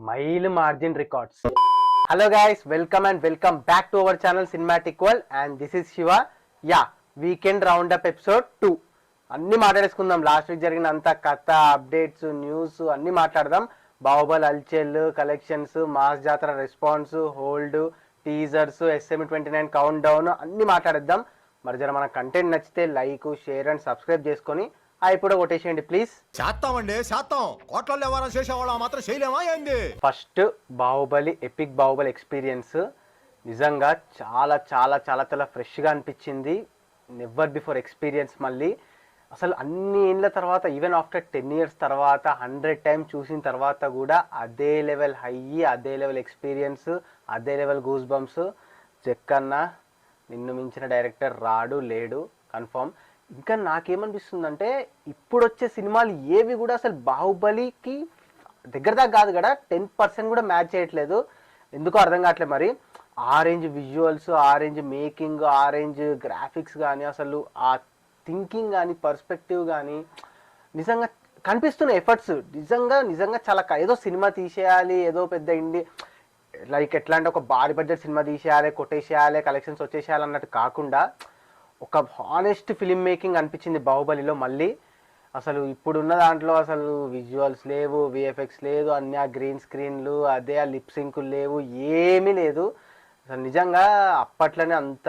Mile margin records. Hello guys, welcome back to our channel Cinematic World, and this is Shiva. Yeah, weekend roundup episode 2. అన్ని మాట్లాడేసుకుందాం. Last week జరిగిన అంత కథ, updates, news అన్ని మాట్లాడదాం. Baahubali అల్చెల్ collections, mass జాతర response, hold, teasers, SM29 count down అన్ని మాట్లాడేద్దాం. మరి జర మన కంటెంట్ నచ్చితే లైక్, షేర్ అండ్ సబ్స్క్రైబ్ చేసుకొని ఇప్పుడు కొట్టేసేయండి ప్లీజ్. కోట్ల వ్యవహారం చేసేవాళ్ళ మాత్రం చేయలేమా ఏంది? First Baahubali epic Baahubali experience నిజంగా చాలా చాలా చాలా చాలా ఫ్రెష్గా అనిపించింది. Never before experience. మళ్ళీ అసలు అన్ని ఏళ్ళ తర్వాత, ఈవెన్ ఆఫ్టర్ 10 years తర్వాత 100 times చూసిన తర్వాత కూడా అదే లెవెల్ హై, అదే లెవెల్ ఎక్స్పీరియన్స్, అదే లెవెల్ గూస్ బంప్స్. జక్కన్న నిన్ను మించిన డైరెక్టర్ రాడు లేడు కన్ఫర్మ్. ఇంకా నాకేమనిపిస్తుందంటే ఇప్పుడు వచ్చే సినిమాలు ఏవి కూడా అసలు బాహుబలికి దగ్గర దాకా కాదు కదా, 10% కూడా మ్యాచ్ చేయట్లేదు. ఎందుకో అర్థం కావట్లేదు. మరి orange visuals, orange making, orange graphics కానీ, అసలు ఆ థింకింగ్ కానీ, పర్స్పెక్టివ్ కానీ నిజంగా కనిపిస్తున్న ఎఫర్ట్స్ నిజంగా చాలా ఏదో సినిమా తీసేయాలి, ఏదో పెద్ద లైక్ ఎట్లా అంటే ఒక భారీ బడ్జెట్ సినిమా తీసేయాలి, కొట్టేసేయాలి, కలెక్షన్స్ వచ్చేసేయాలి అన్నట్టు కాకుండా ఒక హానెస్ట్ ఫిలిం మేకింగ్ అనిపించింది బాహుబలిలో. మళ్ళీ అసలు ఇప్పుడున్న దాంట్లో అసలు విజువల్స్ లేవు, విఎఫ్ఎక్స్ లేదు, అన్ని ఆ గ్రీన్ స్క్రీన్లు, అదే ఆ లిప్ సింకులు లేవు, ఏమీ లేదు. అసలు నిజంగా అప్పట్లోనే అంత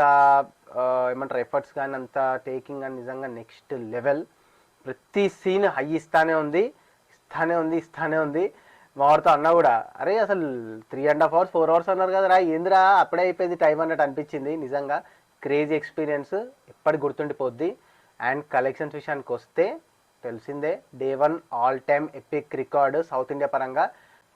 ఏమంటారు ఎఫర్ట్స్ కానీ, అంత టేకింగ్ కానీ నిజంగా నెక్స్ట్ లెవెల్. ప్రతి సీన్ హై ఇస్తానే ఉంది. మావాడితో అన్నా కూడా, అరే అసలు 3.5 hours 4 hours అన్నారు కదా రా, ఏందిరా అప్పుడే అయిపోయింది టైం అన్నట్టు అనిపించింది. నిజంగా క్రేజీ ఎక్స్పీరియన్స్, ఎప్పటికి గుర్తుండిపోద్ది. అండ్ కలెక్షన్స్ విషయానికి వస్తే తెలిసిందే, Day 1 all time epic record south India పరంగా.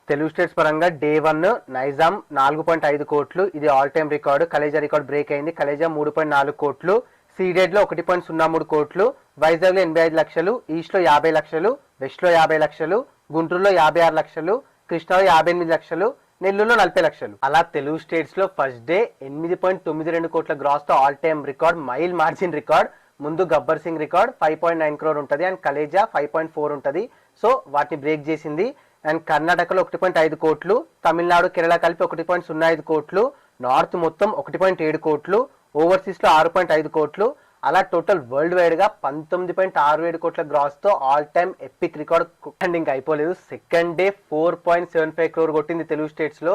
తెలుగు స్టేట్స్ పరంగా Day 1 నైజాం 4.5 కోట్లు, ఇది all time record. Khaleja record break అయింది. కలేజా 3.4 కోట్లు, సీడెడ్లో 1.03 కోట్లు, వైజాగ్లో 85 లక్షలు, ఈస్ట్లో 50 లక్షలు, వెస్ట్లో 50 లక్షలు, గుంటూరులో 56 లక్షలు, కృష్ణాలో 58 లక్షలు, నెల్లూరులో 40 లక్షలు. అలా తెలుగు స్టేట్స్ లో ఫస్ట్ డే 8.92 కోట్ల గ్రాస్ తో all time record, mile margin record. ముందు గబ్బర్ సింగ్ రికార్డ్ 5.9 crore ఉంటుంది, అండ్ కలేజా 5.4 ఉంటుంది. సో వాటిని బ్రేక్ చేసింది. అండ్ కర్ణాటకలో 1.5 కోట్లు, తమిళనాడు కేరళ కలిపి 1.05 కోట్లు, నార్త్ మొత్తం 1.7 కోట్లు, ఓవర్సీస్ లో 6.5 కోట్లు. అలా టోటల్ వరల్డ్ వైడ్ గా 19.67 కోట్ల గ్రాస్ తో all time epic record. And ఇంకా అయిపోలేదు, సెకండ్ డే 4.75 crore కొట్టింది తెలుగు స్టేట్స్ లో.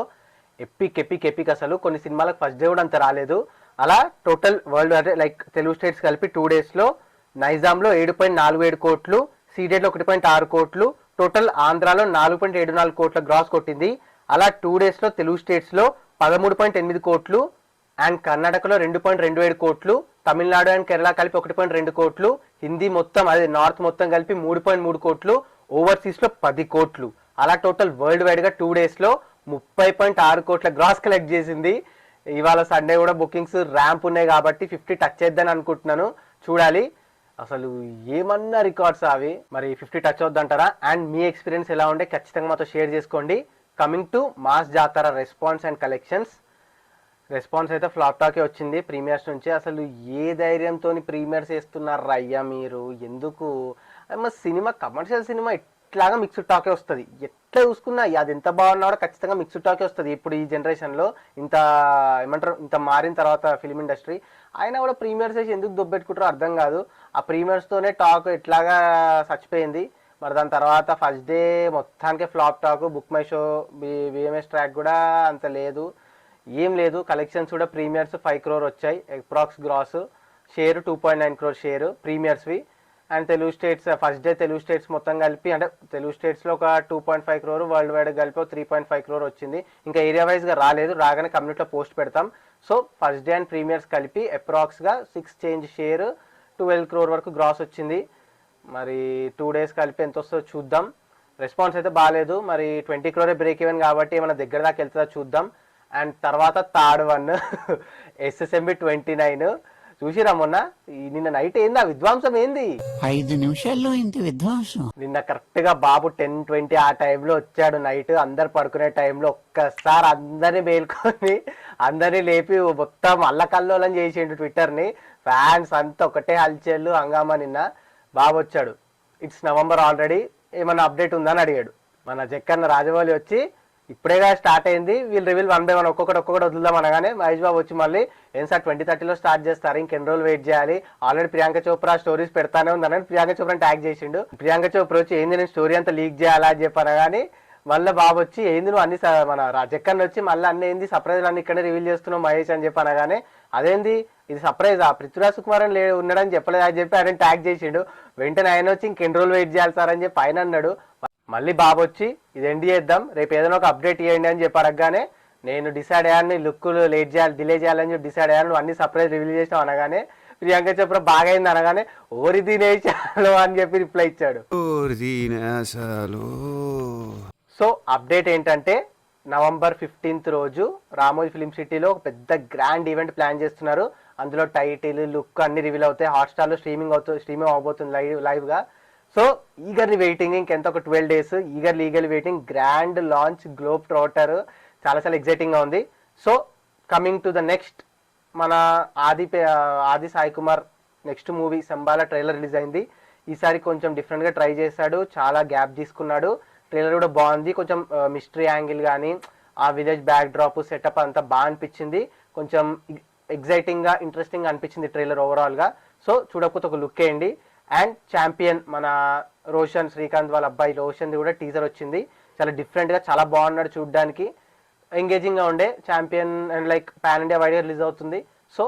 ఎపిక్ అసలు కొన్ని సినిమాలకు ఫస్ట్ డే కూడా అంత రాలేదు. అలా టోటల్ వరల్డ్ అంటే లైక్ తెలుగు స్టేట్స్ కలిపి 2 days లో నైజాంలో 7.47 కోట్లు, సీడెడ్ లో 1.6 కోట్లు, టోటల్ ఆంధ్రాలో 4.74 కోట్ల గ్రాస్ కొట్టింది. అలా 2 days లో తెలుగు స్టేట్స్ లో 13.8 కోట్లు, అండ్ కర్ణాటకలో 2.27 కోట్లు, తమిళనాడు అండ్ కేరళ కలిపి 1.2 కోట్లు, హిందీ మొత్తం అదే నార్త్ మొత్తం కలిపి 3.3 కోట్లు, ఓవర్సీస్ లో 10 కోట్లు. అలా టోటల్ వరల్డ్ వైడ్ గా 2 days లో 30.6 కోట్ల గ్రాస్ కలెక్ట్ చేసింది. ఇవాళ సండే కూడా బుకింగ్స్ ర్యాంప్ ఉన్నాయి కాబట్టి 50 టచ్ చేద్దాని అనుకుంటున్నాను, చూడాలి. అసలు ఏమన్నా రికార్డ్స్ అవి. మరి 50 టచ్ అవుద్దంటారా? అండ్ మీ ఎక్స్పీరియన్స్ ఎలా ఉంటే ఖచ్చితంగా మాతో షేర్ చేసుకోండి. కమింగ్ టు మాస్ జాతర రెస్పాన్స్ అండ్ కలెక్షన్స్. రెస్పాన్స్ అయితే ఫ్లాప్ టాకే వచ్చింది ప్రీమియర్స్ నుంచి. అసలు ఏ ధైర్యంతో ప్రీమియర్స్ వేస్తున్నారు అయ్యా మీరు, ఎందుకు? సినిమా కమర్షియల్ సినిమా ఇట్లాగా మిక్స్డ్ టాకే వస్తుంది. ఎట్లా చూసుకున్నా అది ఎంత బాగున్నా కూడా ఖచ్చితంగా మిక్స్డ్ టాకే వస్తుంది. ఇప్పుడు ఈ జనరేషన్లో ఇంత ఏమంటారు, ఇంత మారిన తర్వాత ఫిల్మ్ ఇండస్ట్రీ అయినా కూడా ప్రీమియర్స్ వేసి ఎందుకు దొబ్బెట్టుకుంటారో అర్థం కాదు. ఆ ప్రీమియర్స్తోనే టాక్ ఎట్లాగా చచ్చిపోయింది. మరి దాని తర్వాత ఫస్ట్ డే మొత్తానికే flop talk. Book my show BMS track కూడా అంత లేదు, ఏం లేదు. కలెక్షన్స్ కూడా ప్రీమియర్స్ 5 crore వచ్చాయి approx gross. Share 2.9 crore share ప్రీమియర్స్వి. And Telugu states first day Telugu states మొత్తం కలిపి, అంటే తెలుగు స్టేట్స్లో ఒక 2.5 crore, వరల్డ్ వైడ్ కలిపి 3.5 crore వచ్చింది. ఇంకా ఏరియా వైజ్గా రాలేదు, రాగానే కమ్యూనిటీలో పోస్ట్ పెడతాం. So first day and premieres కలిపి అప్రాక్స్గా 6 change షేర్, 12 crore వరకు గ్రాస్ వచ్చింది. మరి 2 days కలిపి ఎంత వస్తుందో చూద్దాం. రెస్పాన్స్ అయితే బాగాలేదు. మరి 20 crore బ్రేక్ ఈవెన్ కాబట్టి ఏమైనా దగ్గర దాకా వెళ్తుందో చూద్దాం. అండ్ తర్వాత థర్డ్ వన్ SSMB 29 చూసిరా మొన్న, నిన్న నైట్ ఏంది ఆ విధ్వంసం, ఏంది 5 నిమిషాల్లో ఇంత విధ్వంసం. నిన్న కరెక్ట్ గా బాబు 10:20 ఆ టైంలో వచ్చాడు నైట్. అందరు పడుకునే టైంలో ఒక్కసారి అందరినీ మేల్కొని అందరినీ లేపి మొత్తం అల్లకల్లోలం చేసిండు ట్విట్టర్ని. ఫ్యాన్స్ అంతా ఒకటే హల్చల్ హంగామా. నిన్న బాబు వచ్చాడు. ఇట్స్ నవంబర్ ఆల్రెడీ, ఏమన్నా అప్డేట్ ఉందని అడిగాడు. మన జక్కన్న రాజమౌళి వచ్చి ఇప్పుడేగా స్టార్ట్ అయింది, వీళ్ళు రివీల్ 1 by 1 ఒక్కొక్కటి వదులుదాం అనగానే మహేష్ బాబు వచ్చి మళ్ళీ ఏం సార్ 2030లో స్టార్ట్ చేస్తారు, ఇంకెన్ని రోజులు వెయిట్ చేయాలి, ఆల్రెడీ ప్రియాంక చోప్రా స్టోరీస్ పెడతానే ఉందని ప్రియాంక చోప్రాని ట్యాగ్ చేసిండు. ప్రియాంక చోప్రా వచ్చి ఏంది నేను స్టోరీ అంతా లీక్ చేయాలా అని చెప్పాను. కానీ మళ్ళీ బాబు వచ్చి ఏంది నువ్వు అన్ని మన జక్కన్ వచ్చి మళ్ళీ అన్ని ఏంది సర్ప్రైజ్ అన్ని ఇక్కడే రివీల్ చేస్తున్నావు మహేష్ అని చెప్పాను. కానీ అదేంది ఇది సర్ప్రైజ్, ఆ పృథ్వీరాజ్ సుకుమార్ అని ఉన్నాడని చెప్పలేదు అని చెప్పి ఆయన ట్యాగ్ చేసిండు. వెంటనే ఆయన వచ్చి ఇంకెన్ని రోజులు వెయిట్ చేయాలి సార్ అని చెప్పి ఆయన అన్నాడు. మళ్ళీ బాబు వచ్చి ఇది ఎండ్ చేద్దాం, రేపు ఏదైనా ఒక అప్డేట్ ఇవ్వండి అని చెప్పి అడగగానే నేను డిసైడ్ అయ్యాను లుక్కులు డిలే చేయాలని చెప్పి డిసైడ్ అయ్యాను, అన్ని సర్ప్రైజ్ రివీల్ చేసినావు అనగానే ప్రియాంక చోప్రా బాగా అయింది అనగానే ఓరి తినేసాలు అని చెప్పి రిప్లై ఇచ్చాడు. సో అప్డేట్ ఏంటంటే November 15th రోజు రామోజీ ఫిలిం సిటీలో ఒక పెద్ద గ్రాండ్ ఈవెంట్ ప్లాన్ చేస్తున్నారు. అందులో టైటిల్ లుక్ అన్ని రివీల్ అవుతాయి, హాట్స్టార్లో స్ట్రీమింగ్ అవబోతుంది లైవ్గా. సో ఈగర్లీ వెయిటింగ్, ఇంకెంత ఒక 12 days eagerly waiting. Grand launch, globe trotter, చాలా చాలా ఎగ్జైటింగ్గా ఉంది. So coming to the next, మన Aadi Sai Kumar next movie Shambhala trailer release అయింది. ఈసారి కొంచెం డిఫరెంట్గా ట్రై చేశాడు, చాలా గ్యాప్ తీసుకున్నాడు. ట్రైలర్ కూడా బాగుంది, కొంచెం మిస్టరీ యాంగిల్ కానీ ఆ విలేజ్ బ్యాక్ డ్రాప్ సెటప్ అంతా బాగా అనిపించింది. కొంచెం ఎగ్జైటింగ్గా ఇంట్రెస్టింగ్గా అనిపించింది ట్రైలర్ ఓవరాల్గా. సో చూడకపోతే ఒక లుక్ వేయండి. అండ్ ఛాంపియన్ మన రోషన్ శ్రీకాంత్ వాళ్ళ అబ్బాయి రోషన్ది కూడా టీజర్ వచ్చింది. చాలా డిఫరెంట్గా చాలా బాగున్నాడు, చూడడానికి ఎంగేజింగ్గా ఉండే. Champion and like pan India వైడ్గా రిలీజ్ అవుతుంది. సో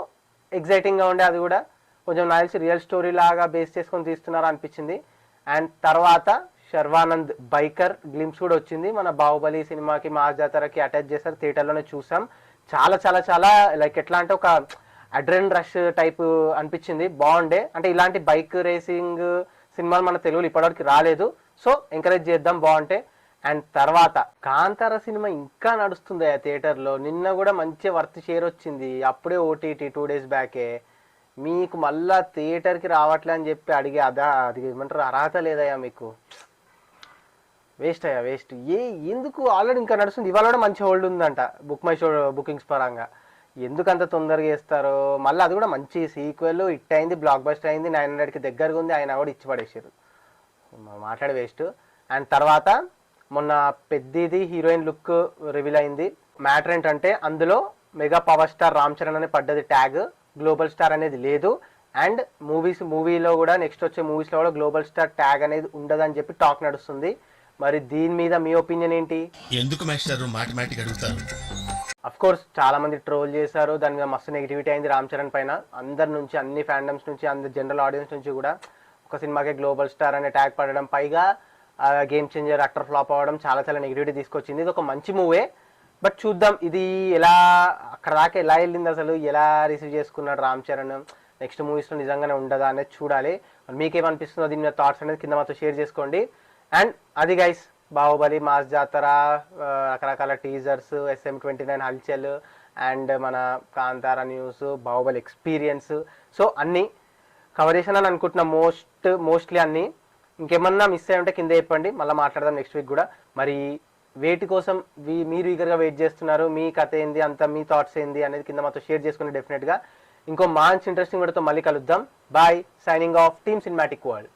ఎగ్జైటింగ్గా ఉండే, అది కూడా కొంచెం నాకు తెలిసి రియల్ స్టోరీ లాగా బేస్ చేసుకొని తీస్తున్నారు అనిపించింది. అండ్ తర్వాత శర్వానంద్ బైకర్ గ్లిమ్స్ కూడా వచ్చింది. మన బాహుబలి సినిమాకి మాస్ జాతరకి అటాచ్ చేశారు, థియేటర్లోనే చూసాం. చాలా చాలా చాలా లైక్ ఎట్లా అంటే ఒక అడ్రెనల్ రష్ టైప్ అనిపించింది, బాగుండే. అంటే ఇలాంటి బైక్ రేసింగ్ సినిమాలు మన తెలుగులో ఇప్పటివరకు రాలేదు. సో ఎంకరేజ్ చేద్దాం బాగుంటే. అండ్ తర్వాత కాంతార సినిమా ఇంకా నడుస్తుంది ఆ థియేటర్లో. నిన్న కూడా మంచి వర్త్ షేర్ వచ్చింది, అప్పుడే ఓటీటీ 2 days బ్యాకే. మీకు మళ్ళా థియేటర్కి రావట్లే అని చెప్పి అడిగే అది ఏమంటారు అర్హత లేదయ్యా మీకు, వేస్ట్ అయ్యా వేస్ట్. ఎందుకు ఆల్రెడీ ఇంకా నడుస్తుంది, ఇవాళ కూడా మంచి హోల్డ్ ఉందంట బుక్ మై షో బుకింగ్స్ పరంగా. ఎందుకు అంత తొందరగా వేస్తారో, మళ్ళీ అది కూడా మంచి సీక్వెల్ హిట్ అయింది, బ్లాక్ బస్టర్ అయింది, 900కి దగ్గరగా ఉంది, ఆయన కూడా ఇచ్చి పడేసారు, మాట్లాడే వేస్ట్. అండ్ తర్వాత మొన్న పెద్దది హీరోయిన్ లుక్ రివీల్ అయింది. మ్యాటర్ ఏంటంటే అందులో mega power star Ram Charan అనే పడ్డది ట్యాగ్, గ్లోబల్ స్టార్ అనేది లేదు. అండ్ మూవీలో కూడా నెక్స్ట్ వచ్చే మూవీస్లో కూడా గ్లోబల్ స్టార్ ట్యాగ్ అనేది ఉండదని చెప్పి టాక్ నడుస్తుంది. మరి దీని మీద మీ ఒపీనియన్ ఏంటి? ఎందుకు మాస్టర్ మాటిమాటికి అడుగుతారు? అఫ్ కోర్స్ చాలా మంది ట్రోల్ చేశారు, దాని మీద మస్తు నెగిటివిటీ అయింది రామ్ చరణ్ పైన. అందరి నుంచి, అన్ని ఫ్యాండమ్స్ నుంచి, అందరి జనరల్ ఆడియన్స్ నుంచి కూడా ఒక సినిమాకే గ్లోబల్ స్టార్ అనే ట్యాగ్ పడడం, పైగా గేమ్ చేంజర్ యాక్టర్ ఫ్లాప్ అవ్వడం చాలా చాలా నెగిటివిటీ తీసుకొచ్చింది. ఇది ఒక మంచి మూవే, బట్ చూద్దాం ఇది ఎలా అక్కడ దాకా ఎలా వెళ్ళింది, అసలు ఎలా రిసీవ్ చేసుకున్నాడు రామ్ చరణ్, నెక్స్ట్ మూవీస్లో నిజంగానే ఉండదా అనేది చూడాలి. మీకేమనిపిస్తుందో దీని మీద థాట్స్ అనేది కింద మాతో షేర్ చేసుకోండి. అండ్ అది గైస్, బాహుబలి, మాస్ జాతర, రకరకాల టీజర్స్, SM29 హల్చల్, అండ్ మన Kantara news, Baahubali experience, so అన్నీ కవర్ చేసానని అనుకుంటున్నా, మోస్ట్లీ అన్నీ. ఇంకేమన్నా మిస్ అయ్యి ఉంటే కింద చెప్పండి, మళ్ళీ మాట్లాడదాం నెక్స్ట్ వీక్ కూడా. మరి వేటి కోసం మీరు ఈగర్గా వెయిట్ చేస్తున్నారు, మీ కథ ఏంది, అంతా మీ థాట్స్ ఏంది అనేది కింద మాతో షేర్ చేసుకుని డెఫినెట్గా ఇంకో మంచి ఇంట్రెస్టింగ్ వీడియోతో మళ్ళీ కలుద్దాం. Bye, signing off, Team Cinematic world.